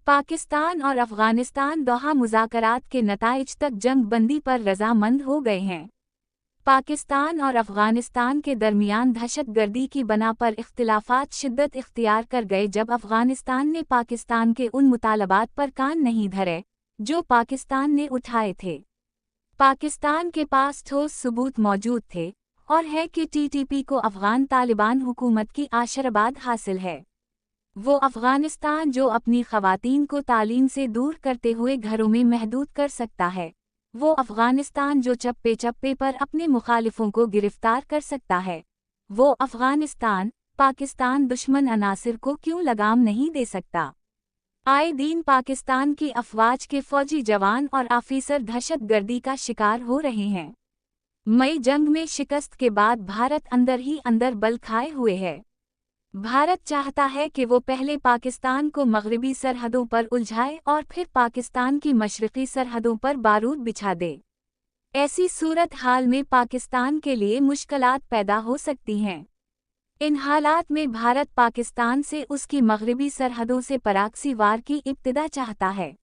पाकिस्तान और अफगानिस्तान दोहा मुज़ाकरात के नताइज तक जंग बंदी पर रज़ामंद हो गए हैं। पाकिस्तान और अफगानिस्तान के दरमियान दहशतगर्दी की बना पर इख्तिलाफात शिद्दत इख्तियार कर गए जब अफगानिस्तान ने पाकिस्तान के उन मुतालबात पर कान नहीं धरे जो पाकिस्तान ने उठाए थे। पाकिस्तान के पास ठोस सबूत मौजूद थे और है कि टीटीपी को अफगान तालिबान हुकूमत की आशीर्वाद हासिल है। वो अफगानिस्तान जो अपनी ख़वातीन को तालीम से दूर करते हुए घरों में महदूद कर सकता है, वो अफगानिस्तान जो चप्पे चप्पे पर अपने मुखालिफों को गिरफ्तार कर सकता है, वो अफगानिस्तान पाकिस्तान दुश्मन अनासिर को क्यों लगाम नहीं दे सकता। आए दिन पाकिस्तान की अफवाज के फौजी जवान और आफिसर दहशतगर्दी का शिकार हो रहे हैं। मई जंग में शिकस्त के बाद भारत अंदर ही अंदर बल खाए हुए है। भारत चाहता है कि वो पहले पाकिस्तान को मगरबी सरहदों पर उलझाए और फिर पाकिस्तान की मशरक़ी सरहदों पर बारूद बिछा दे। ऐसी सूरत हाल में पाकिस्तान के लिए मुश्किलात पैदा हो सकती हैं। इन हालात में भारत पाकिस्तान से उसकी मगरबी सरहदों से पराक्सी वार की इब्तिदा चाहता है।